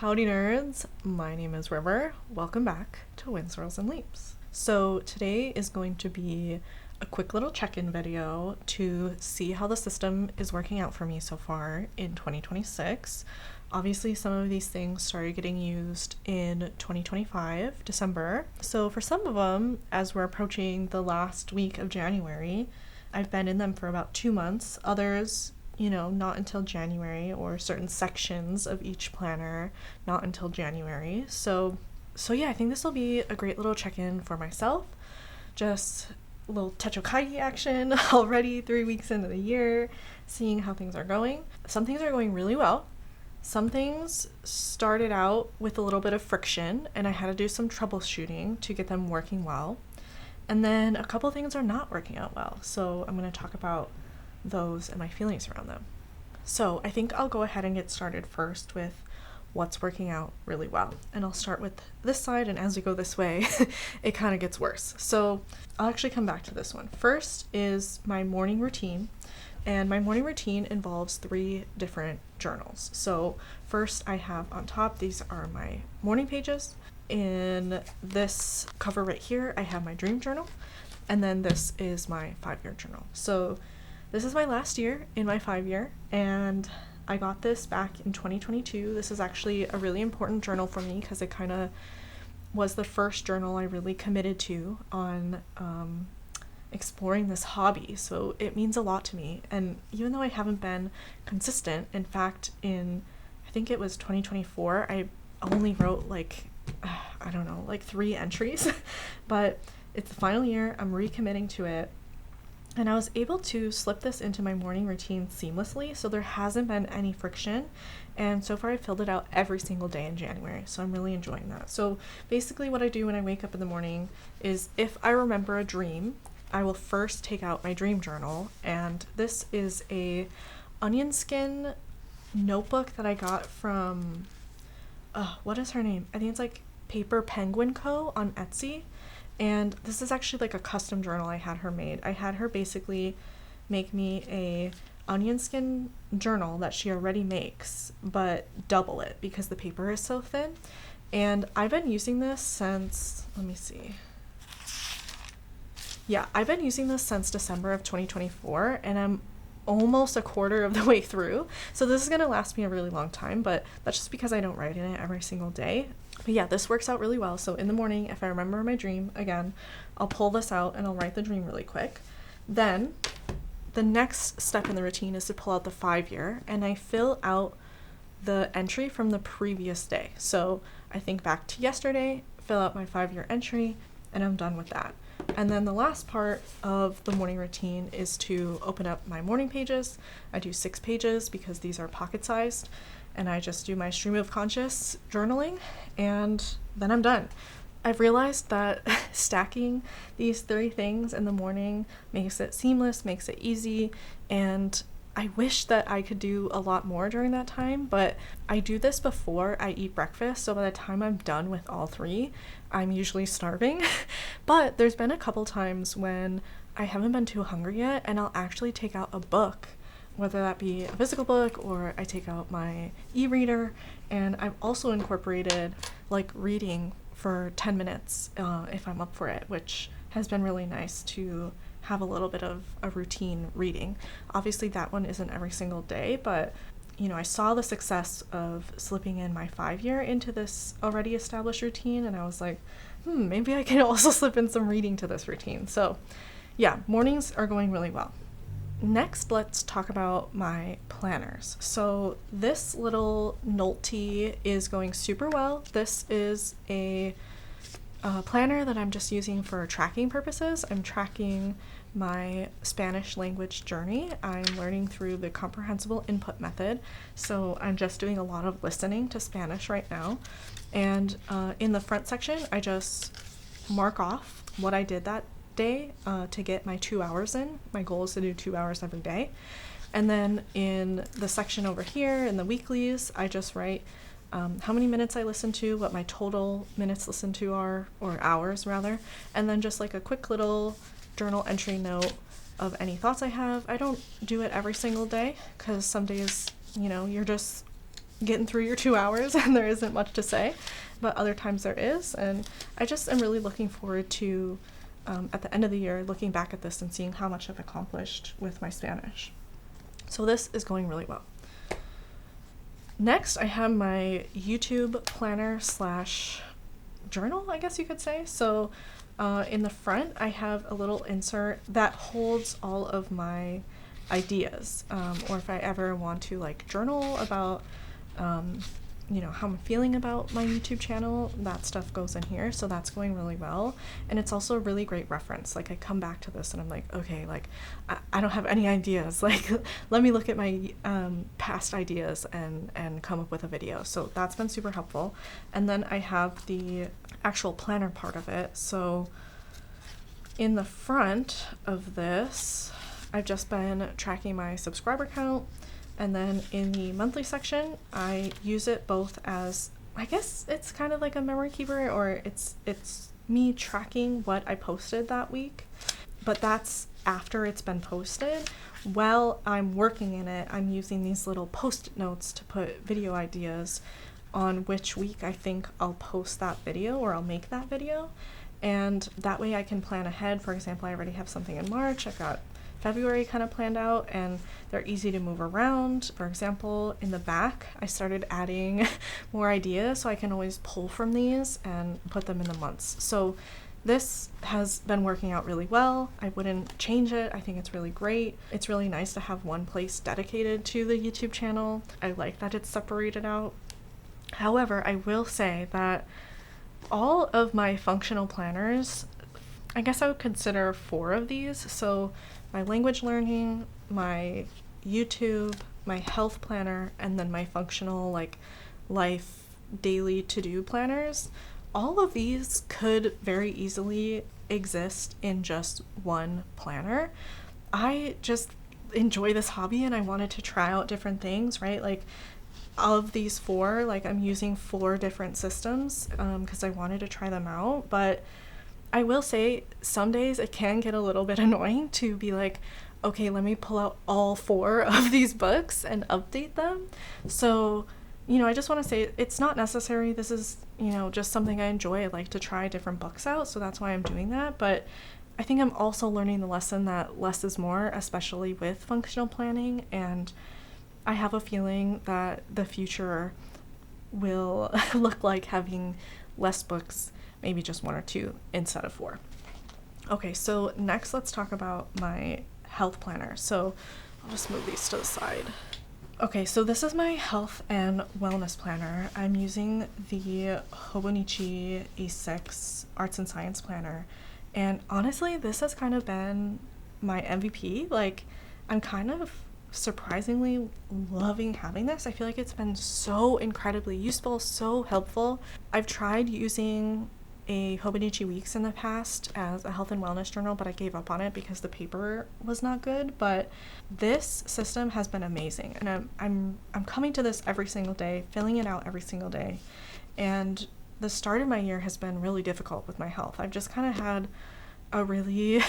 Howdy nerds, my name is River. Welcome back to Wind Swirls and Leaps. So today is going to be a quick little check-in video to see how the system is working out for me so far in 2026. Obviously some of these things started getting used in 2025, December. So for some of them, as we're approaching the last week of January, I've been in them for about 2 months. Others, not until January, or certain sections of each planner not until January. So yeah, I think this will be a great little check-in for myself. Just a little Techokagi action already 3 weeks into the year, seeing how things are going. Some things are going really well. Some things started out with a little bit of friction, and I had to do some troubleshooting to get them working well. And then a couple things are not working out well. So I'm going to talk about those and my feelings around them. So I think I'll go ahead and get started first with what's working out really well. And I'll start with this side, and as we go this way, it kind of gets worse. So I'll actually come back to this one. First is my morning routine. And my morning routine involves 3 different journals. So first I have on top, these are my morning pages. In this cover right here, I have my dream journal. And then this is my 5-year journal. So this is my last year in my 5-year, and I got this back in 2022. This is actually a really important journal for me because it kind of was the first journal I really committed to on exploring this hobby. So it means a lot to me. And even though I haven't been consistent, in fact, I think it was 2024, I only wrote like 3 entries, but it's the final year, I'm recommitting to it. And I was able to slip this into my morning routine seamlessly, so there hasn't been any friction. And so far I filled it out every single day in January, so I'm really enjoying that. So basically what I do when I wake up in the morning is, if I remember a dream, I will first take out my dream journal. And this is a onion skin notebook that I got from, what is her name? I think it's like Paper Penguin Co. on Etsy. And this is actually like a custom journal I had her made. I had her basically make me a onion skin journal that she already makes, but double it because the paper is so thin. And I've been using this since, I've been using this since December of 2024, and I'm almost a quarter of the way through. So this is going to last me a really long time, but that's just because I don't write in it every single day. But yeah, this works out really well. So in the morning, if I remember my dream, again, I'll pull this out and I'll write the dream really quick. Then the next step in the routine is to pull out the 5-year, and I fill out the entry from the previous day. So I think back to yesterday, fill out my 5-year entry, and I'm done with that. And then the last part of the morning routine is to open up my morning pages. I do 6 pages because these are pocket-sized, and I just do my stream of conscious journaling, and then I'm done. I've realized that stacking these 3 things in the morning makes it seamless, makes it easy, and I wish that I could do a lot more during that time, but I do this before I eat breakfast, so by the time I'm done with all 3, I'm usually starving. But there's been a couple times when I haven't been too hungry yet, and I'll actually take out a book, whether that be a physical book or I take out my e-reader. And I've also incorporated like reading for 10 minutes if I'm up for it, which has been really nice to have a little bit of a routine reading. Obviously that one isn't every single day, but I saw the success of slipping in my 5-year into this already established routine, and I was like, maybe I can also slip in some reading to this routine. So yeah, mornings are going really well. Next, let's talk about my planners. So this little Nolte is going super well. This is a planner that I'm just using for tracking purposes. I'm tracking my Spanish language journey. I'm learning through the comprehensible input method, so I'm just doing a lot of listening to Spanish right now. And in the front section, I just mark off what I did that day to get my 2 hours in. My goal is to do 2 hours every day. And then in the section over here, in the weeklies, I just write how many minutes I listen to, what my total minutes listened to are, or hours rather, and then just like a quick little journal entry note of any thoughts I have. I don't do it every single day because some days, you're just getting through your 2 hours and there isn't much to say, but other times there is. And I just am really looking forward to, at the end of the year, looking back at this and seeing how much I've accomplished with my Spanish. So this is going really well. Next, I have my YouTube planner slash journal, I guess you could say. So in the front, I have a little insert that holds all of my ideas, or if I ever want to like journal about you know, how I'm feeling about my YouTube channel, that stuff goes in here. So that's going really well. And it's also a really great reference. Like I come back to this and I'm like, okay, like I don't have any ideas. Like let me look at my past ideas and come up with a video. So that's been super helpful. And then I have the actual planner part of it. So in the front of this, I've just been tracking my subscriber count. And then in the monthly section, I use it both as, I guess it's kind of like a memory keeper, or it's me tracking what I posted that week, but that's after it's been posted. While I'm working in it, I'm using these little post-it notes to put video ideas on which week I think I'll post that video or I'll make that video. And that way I can plan ahead. For example, I already have something in March. I've got February kind of planned out, and they're easy to move around. For example, in the back, I started adding more ideas so I can always pull from these and put them in the months. So this has been working out really well. I wouldn't change it. I think it's really great. It's really nice to have one place dedicated to the YouTube channel. I like that it's separated out. However, I will say that all of my functional planners, I guess I would consider 4 of these. So my language learning, my YouTube, my health planner, and then my functional like life daily to-do planners. All of these could very easily exist in just one planner. I just enjoy this hobby and I wanted to try out different things, right? Like of these 4, like I'm using 4 different systems because I wanted to try them out. But I will say some days it can get a little bit annoying to be like, okay, let me pull out all 4 of these books and update them. So, you know, I just want to say it's not necessary. This is, you know, just something I enjoy. I like to try different books out, so that's why I'm doing that. But I think I'm also learning the lesson that less is more, especially with functional planning. And I have a feeling that the future will look like having less books, maybe just 1 or 2 instead of 4. Okay, so next let's talk about my health planner. So I'll just move these to the side. Okay, so this is my health and wellness planner. I'm using the Hobonichi A6 Arts and Science Planner. And honestly, this has kind of been my MVP. Like, I'm kind of surprisingly loving having this. I feel like it's been so incredibly useful, so helpful. I've tried using a Hobonichi Weeks in the past as a health and wellness journal, but I gave up on it because the paper was not good. But this system has been amazing, and I'm coming to this every single day, filling it out every single day. And the start of my year has been really difficult with my health. I've just kind of had a really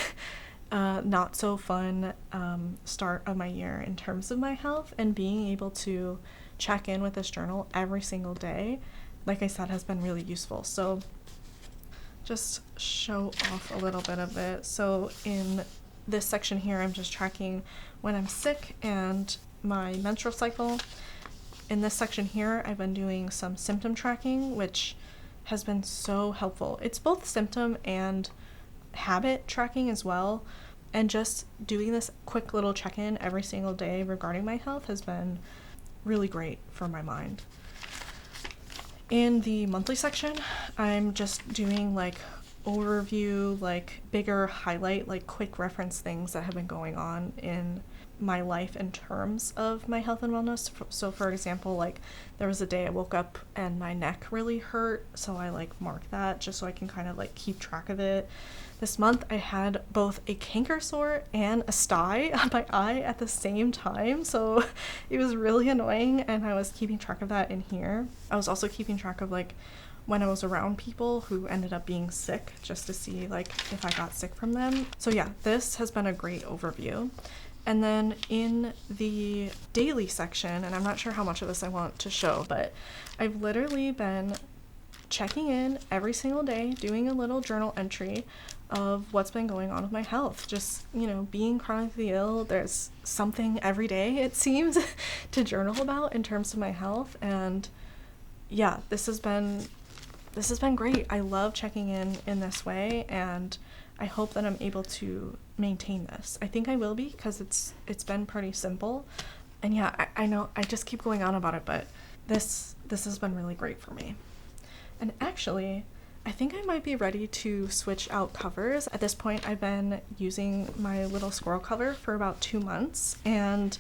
not so fun start of my year in terms of my health, and being able to check in with this journal every single day, like I said, has been really useful. So just show off a little bit of it. So in this section here, I'm just tracking when I'm sick and my menstrual cycle. In this section here, I've been doing some symptom tracking, which has been so helpful. It's both symptom and habit tracking as well. And just doing this quick little check-in every single day regarding my health has been really great for my mind. In the monthly section, I'm just doing like overview, like bigger highlight, like quick reference things that have been going on in my life in terms of my health and wellness. So for example, like there was a day I woke up and my neck really hurt, so I like marked that just so I can kind of like keep track of it. This month I had both a canker sore and a sty on my eye at the same time, so it was really annoying, and I was keeping track of that in here. I was also keeping track of like when I was around people who ended up being sick, just to see like if I got sick from them. So yeah, this has been a great overview. And then in the daily section, and I'm not sure how much of this I want to show, but I've literally been checking in every single day, doing a little journal entry of what's been going on with my health. Just, being chronically ill, there's something every day, it seems, to journal about in terms of my health. And yeah, this has been great. I love checking in this way, and I hope that I'm able to maintain this. I think I will be, because it's been pretty simple. And yeah, I know I just keep going on about it, but this has been really great for me. And actually, I think I might be ready to switch out covers. At this point, I've been using my little squirrel cover for about 2 months, and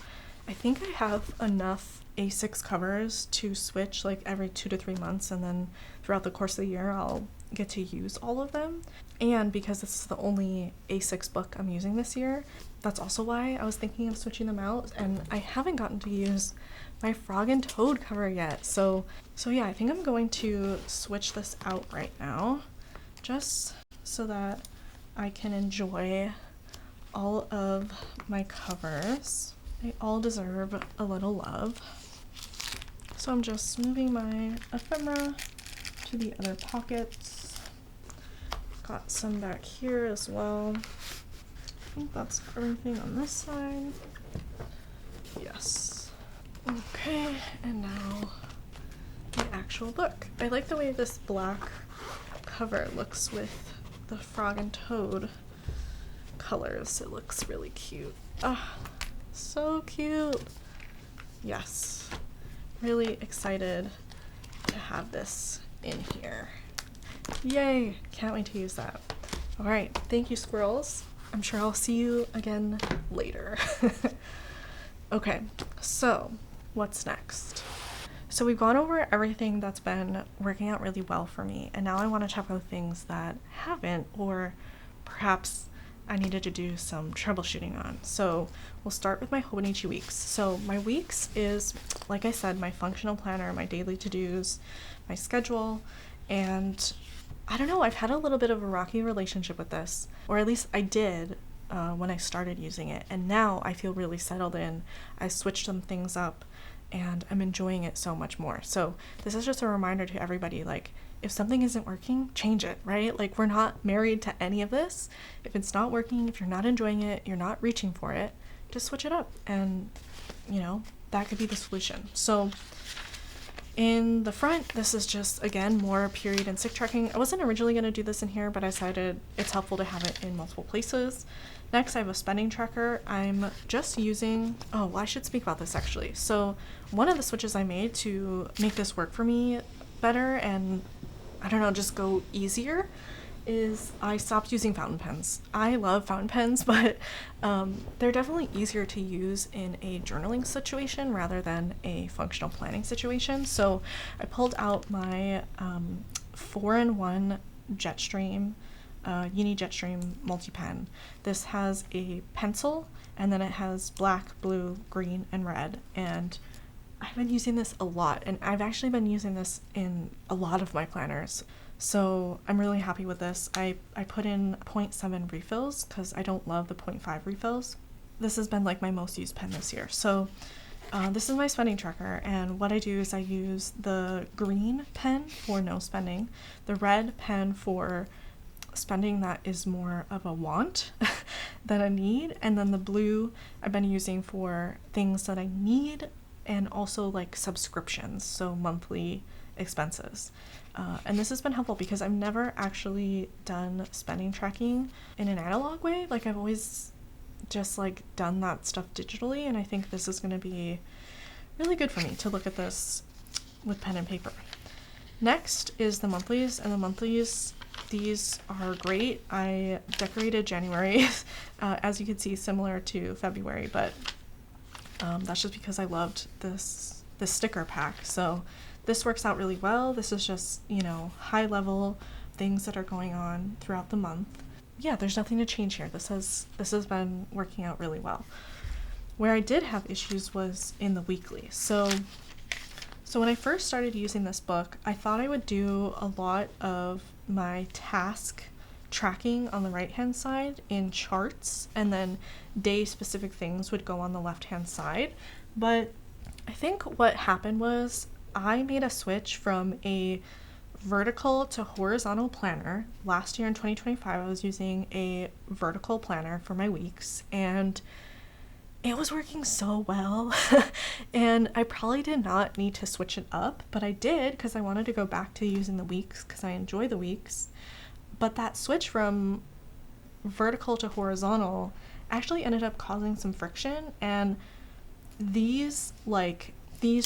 I think I have enough A6 covers to switch like every 2 to 3 months, and then throughout the course of the year I'll get to use all of them. And because this is the only A6 book I'm using this year, that's also why I was thinking of switching them out, and I haven't gotten to use my Frog and Toad cover yet. So yeah, I think I'm going to switch this out right now, just so that I can enjoy all of my covers. They all deserve a little love. So I'm just moving my ephemera to the other pockets. Got some back here as well. I think that's everything on this side. Yes. Okay, and now the actual book. I like the way this black cover looks with the Frog and Toad colors. It looks really cute. Ah, so cute. Yes. Really excited to have this in here. Yay! Can't wait to use that. Alright, thank you, squirrels. I'm sure I'll see you again later. Okay, so what's next? So we've gone over everything that's been working out really well for me, and now I want to talk about things that haven't, or perhaps I needed to do some troubleshooting on. So we'll start with my Hobonichi Weeks. So my weeks is, like I said, my functional planner, my daily to-dos, my schedule, and I don't know, I've had a little bit of a rocky relationship with this, or at least I did when I started using it, and now I feel really settled in. I switched some things up, and I'm enjoying it so much more. So this is just a reminder to everybody, like, if something isn't working, change it, right? Like, we're not married to any of this. If it's not working, if you're not enjoying it, you're not reaching for it, just switch it up, and that could be the solution. So in the front, this is just, again, more period and sick tracking. I wasn't originally going to do this in here, but I decided it's helpful to have it in multiple places. Next, I have a spending tracker. I'm just using, I should speak about this actually. So one of the switches I made to make this work for me better and, I don't know, just go easier, is I stopped using fountain pens. I love fountain pens, but they're definitely easier to use in a journaling situation rather than a functional planning situation. So I pulled out my 4-in-1 Jetstream, Uni Jetstream multi-pen. This has a pencil, and then it has black, blue, green, and red, and I've been using this a lot, and I've actually been using this in a lot of my planners. So I'm really happy with this. I put in 0.7 refills because I don't love the 0.5 refills. This has been like my most used pen this year. So this is my spending tracker, and what I do is I use the green pen for no spending, the red pen for spending that is more of a want than a need, and then the blue I've been using for things that I need and also like subscriptions, so monthly expenses. And this has been helpful because I've never actually done spending tracking in an analog way. Like, I've always just like done that stuff digitally, and I think this is going to be really good for me to look at this with pen and paper. Next is the monthlies, and the monthlies, these are great. I decorated January, as you can see, similar to February, but that's just because I loved this sticker pack. So this works out really well. This is just, high level things that are going on throughout the month. Yeah, there's nothing to change here. This has been working out really well. Where I did have issues was in the weekly. So when I first started using this book, I thought I would do a lot of my task tracking on the right hand side in charts, and then day specific things would go on the left hand side. But I think what happened was I made a switch from a vertical to horizontal planner. Last year in 2025, I was using a vertical planner for my weeks, and it was working so well. And I probably did not need to switch it up, but I did because I wanted to go back to using the weeks because I enjoy the weeks. But that switch from vertical to horizontal actually ended up causing some friction, and these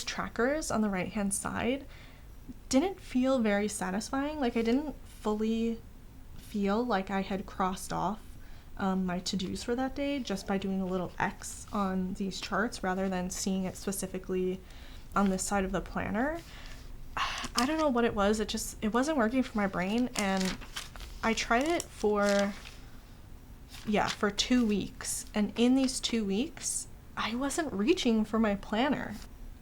trackers on the right hand side didn't feel very satisfying. Like, I didn't fully feel like I had crossed off my to-dos for that day just by doing a little X on these charts rather than seeing it specifically on this side of the planner. I don't know what it was. It wasn't working for my brain, and I tried it for 2 weeks, and in these 2 weeks I wasn't reaching for my planner.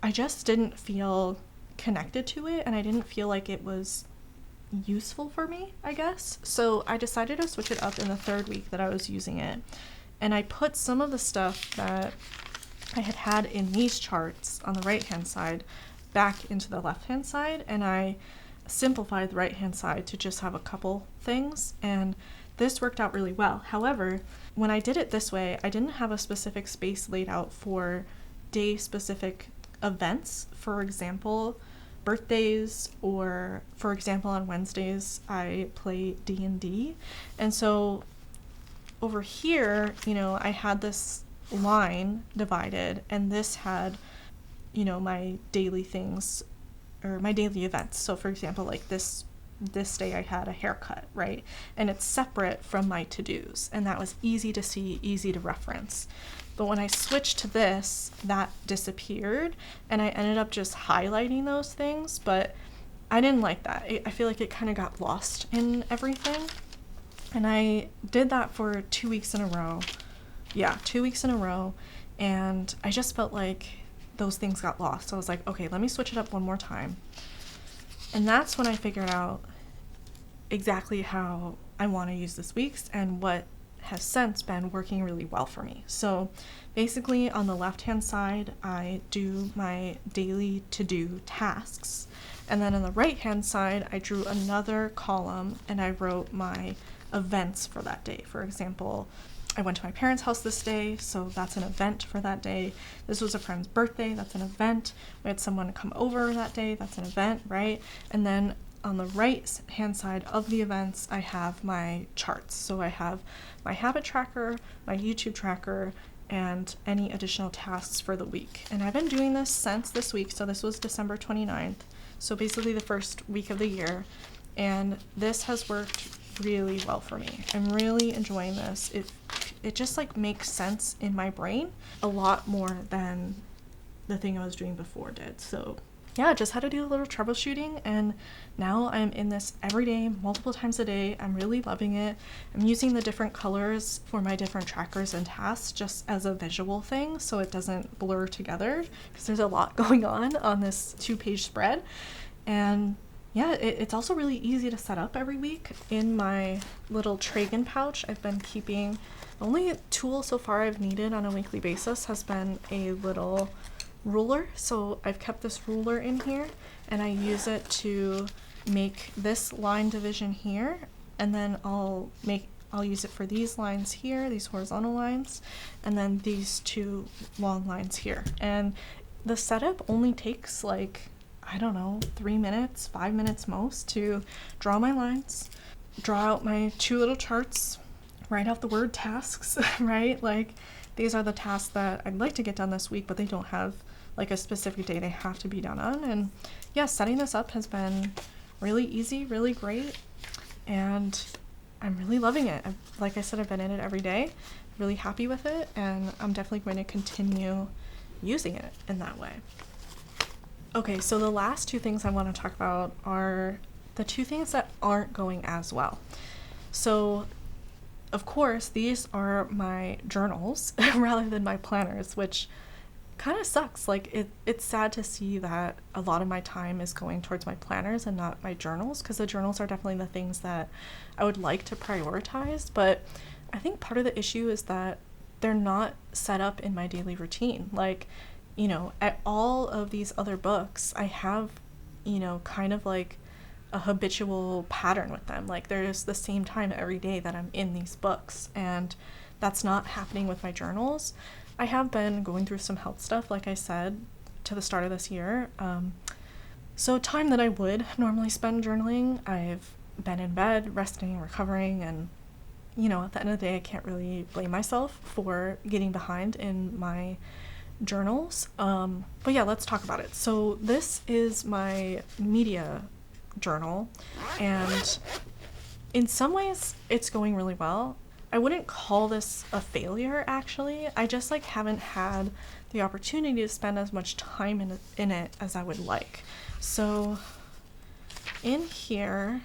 I just didn't feel connected to it, and I didn't feel like it was useful for me, I guess. So I decided to switch it up in the 3rd week that I was using it, and I put some of the stuff that I had in these charts on the right hand side back into the left hand side, and I simplified the right hand side to just have a couple things, and this worked out really well. However, when I did it this way, I didn't have a specific space laid out for day specific events. For example, birthdays, or for example on Wednesdays I play D&D, and so over here, I had this line divided, and this had my daily things or my daily events. So for example, like this day I had a haircut, right? And it's separate from my to-dos, and that was easy to see, easy to reference. But when I switched to this, that disappeared, and I ended up just highlighting those things, but I didn't like that. I feel like it kind of got lost in everything. And I did that for 2 weeks in a row. 2 weeks in a row, and I just felt like those things got lost. So I was like, okay, let me switch it up one more time. And that's when I figured out exactly how I want to use this week's and what has since been working really well for me. So basically on the left hand side, I do my daily to-do tasks, and then on the right hand side I drew another column and I wrote my events for that day. For example, I went to my parents' house this day, so that's an event for that day. This was a friend's birthday, that's an event. We had someone come over that day, that's an event, right? And then on the right hand side of the events, I have my charts. So I have my habit tracker, my YouTube tracker, and any additional tasks for the week. And I've been doing this since this week, so this was December 29th, so basically the first week of the year, and this has worked really well for me. I'm really enjoying this. It just like makes sense in my brain a lot more than the thing I was doing before did. So yeah, just had to do a little troubleshooting, and now I'm in this every day, multiple times a day. I'm really loving it. I'm using the different colors for my different trackers and tasks just as a visual thing so it doesn't blur together, because there's a lot going on this 2-page spread. And yeah, it's also really easy to set up every week. In my little Tragan pouch, I've been keeping, the only tool so far I've needed on a weekly basis has been a little ruler. So I've kept this ruler in here, and I use it to make this line division here, and then I'll use it for these lines here, these horizontal lines, and then these 2 long lines here. And the setup only takes like, I don't know, 3 minutes, 5 minutes most, to draw my lines, draw out my 2 little charts, write out the word tasks, right? Like, these are the tasks that I'd like to get done this week, but they don't have like a specific day they have to be done on. And yeah, setting this up has been really easy, really great, and I'm really loving it. Like I said, I've been in it every day, really happy with it, and I'm definitely going to continue using it in that way. Okay, so the last 2 things I want to talk about are the 2 things that aren't going as well. So of course, these are my journals rather than my planners, which kind of sucks. Like it's sad to see that a lot of my time is going towards my planners and not my journals, because the journals are definitely the things that I would like to prioritize. But I think part of the issue is that they're not set up in my daily routine. Like, you know, at all of these other books, I have, you know, kind of like a habitual pattern with them. Like there's the same time every day that I'm in these books, and that's not happening with my journals. I have been going through some health stuff, like I said, to the start of this year. So time that I would normally spend journaling, I've been in bed, resting, recovering, and, you know, at the end of the day, I can't really blame myself for getting behind in my journals. But yeah, let's talk about it. So this is my media journal, and in some ways it's going really well. I wouldn't call this a failure, actually. I just like haven't had the opportunity to spend as much time in it as I would like. So in here,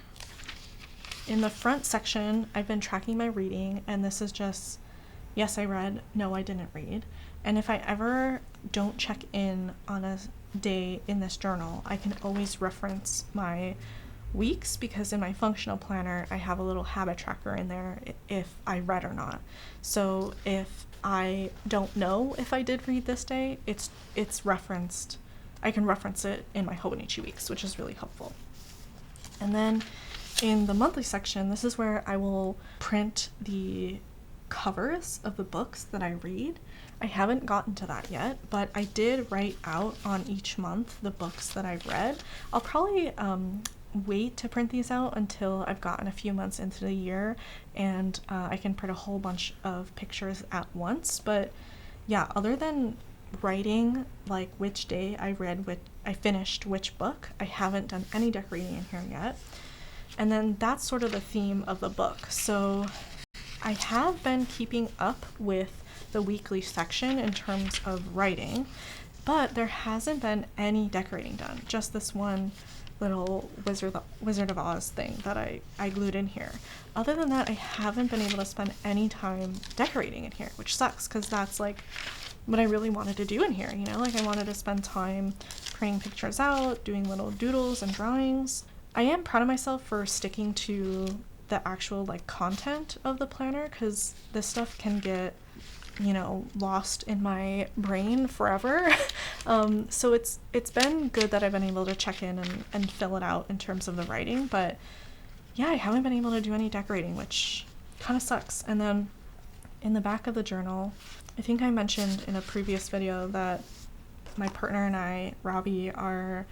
in the front section, I've been tracking my reading, and this is just, yes, I read, no, I didn't read. And if I ever don't check in on a day in this journal, I can always reference my weeks, because in my functional planner I have a little habit tracker in there if I read or not. So if I don't know if I did read this day, it's referenced. I can reference it in my Hobonichi Weeks, which is really helpful. And then in the monthly section, this is where I will print the covers of the books that I read. I haven't gotten to that yet, but I did write out on each month the books that I've read. I'll probably wait to print these out until I've gotten a few months into the year, and I can print a whole bunch of pictures at once. But yeah, other than writing like which day I finished which book, I haven't done any decorating in here yet. And then that's sort of the theme of the book. So I have been keeping up with the weekly section in terms of writing, but there hasn't been any decorating done, just this one little Wizard of Oz thing that I glued in here. Other than that, I haven't been able to spend any time decorating in here, which sucks, because that's like what I really wanted to do in here, you know? Like I wanted to spend time printing pictures out, doing little doodles and drawings. I am proud of myself for sticking to the actual like content of the planner, because this stuff can get, you know, lost in my brain forever. So it's been good that I've been able to check in and fill it out in terms of the writing, but yeah, I haven't been able to do any decorating, which kind of sucks. And then in the back of the journal, I think I mentioned in a previous video that my partner and I, Robbie, are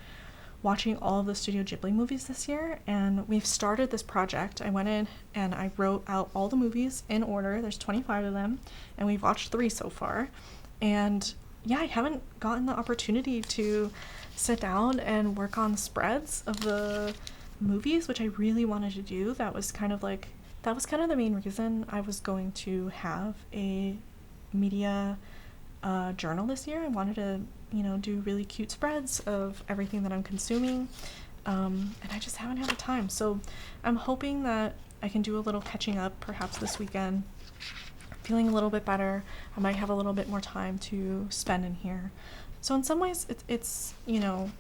watching all of the Studio Ghibli movies this year, and we've started this project. I went in and I wrote out all the movies in order. There's 25 of them, and we've watched 3 so far. And yeah, I haven't gotten the opportunity to sit down and work on spreads of the movies, which I really wanted to do. That was kind of the main reason I was going to have a media journal this year. I wanted to, you know, do really cute spreads of everything that I'm consuming, and I just haven't had the time. So I'm hoping that I can do a little catching up perhaps this weekend. Feeling a little bit better, I might have a little bit more time to spend in here. So in some ways it's you know,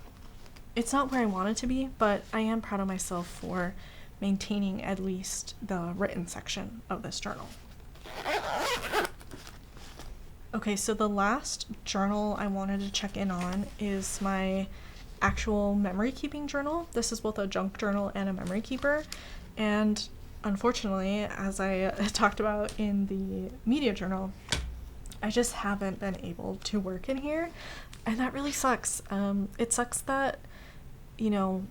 it's not where I want it to be, but I am proud of myself for maintaining at least the written section of this journal. Okay, so the last journal I wanted to check in on is my actual memory keeping journal. This is both a junk journal and a memory keeper, and unfortunately, as I talked about in the media journal, I just haven't been able to work in here, and that really sucks. It sucks that, you know,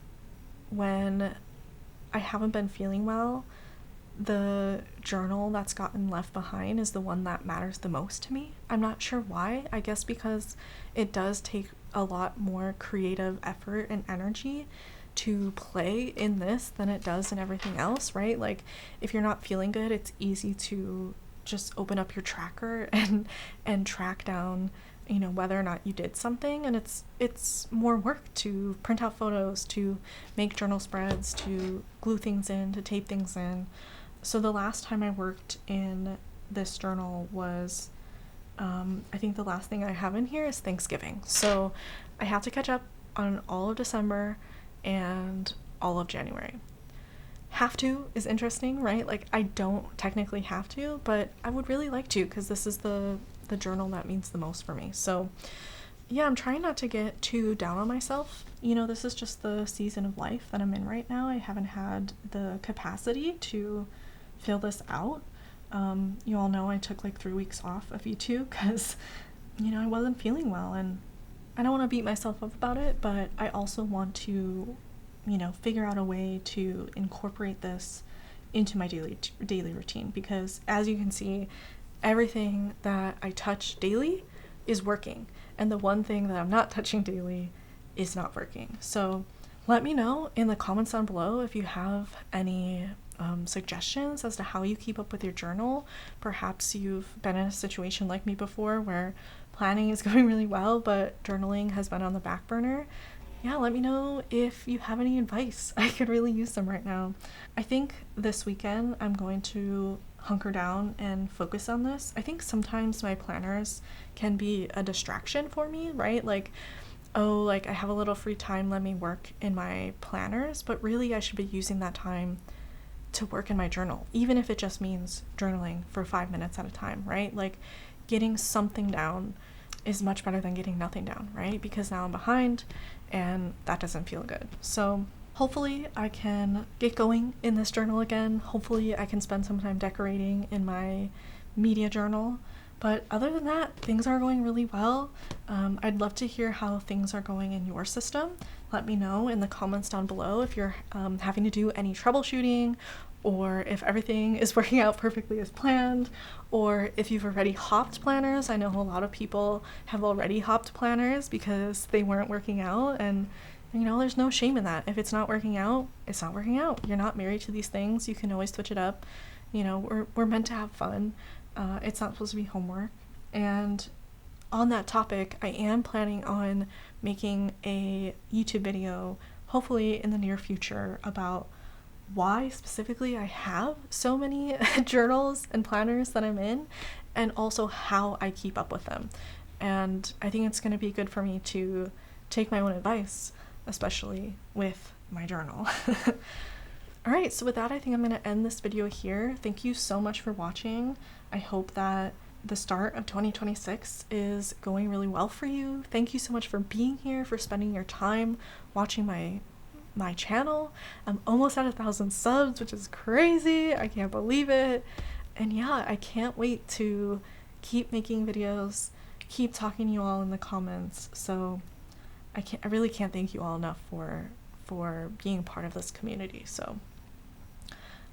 when I haven't been feeling well, the journal that's gotten left behind is the one that matters the most to me. I'm not sure why. I guess because it does take a lot more creative effort and energy to play in this than it does in everything else, right? Like if you're not feeling good, it's easy to just open up your tracker and track down, you know, whether or not you did something, and it's more work to print out photos, to make journal spreads, to glue things in, to tape things in. So the last time I worked in this journal was I think the last thing I have in here is Thanksgiving. So I have to catch up on all of December and all of January. Have to is interesting, right? Like, I don't technically have to, but I would really like to, because this is the journal that means the most for me. So yeah, I'm trying not to get too down on myself. You know, this is just the season of life that I'm in right now. I haven't had the capacity to fill this out. You all know I took like 3 weeks off of YouTube because, you know, I wasn't feeling well, and I don't want to beat myself up about it, but I also want to, you know, figure out a way to incorporate this into my daily routine, because as you can see, everything that I touch daily is working, and the one thing that I'm not touching daily is not working. So let me know in the comments down below if you have any suggestions as to how you keep up with your journal. Perhaps you've been in a situation like me before where planning is going really well, but journaling has been on the back burner. Yeah, let me know if you have any advice. I could really use some right now. I think this weekend I'm going to hunker down and focus on this. I think sometimes my planners can be a distraction for me, right? Like, oh, like I have a little free time, let me work in my planners, but really I should be using that time to work in my journal, even if it just means journaling for 5 minutes at a time, right? Like, getting something down is much better than getting nothing down, right? Because now I'm behind and that doesn't feel good. So hopefully I can get going in this journal again. Hopefully I can spend some time decorating in my media journal. But other than that, things are going really well. I'd love to hear how things are going in your system. Let me know in the comments down below if you're having to do any troubleshooting, or if everything is working out perfectly as planned, or if you've already hopped planners. I know a lot of people have already hopped planners because they weren't working out, and you know, there's no shame in that. If it's not working out, it's not working out. You're not married to these things. You can always switch it up. You know, we're meant to have fun. It's not supposed to be homework. And on that topic, I am planning on making a YouTube video, hopefully in the near future, about why specifically I have so many journals and planners that I'm in, and also how I keep up with them. And I think it's going to be good for me to take my own advice, especially with my journal. All right, so with that, I think I'm going to end this video here. Thank you so much for watching. I hope that the start of 2026 is going really well for you. Thank you so much for being here, for spending your time watching my channel. I'm almost at 1,000 subs, which is crazy. I can't believe it. And yeah, I can't wait to keep making videos, keep talking to you all in the comments. So I really can't thank you all enough for being part of this community. So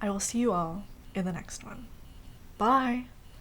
I will see you all in the next one. Bye!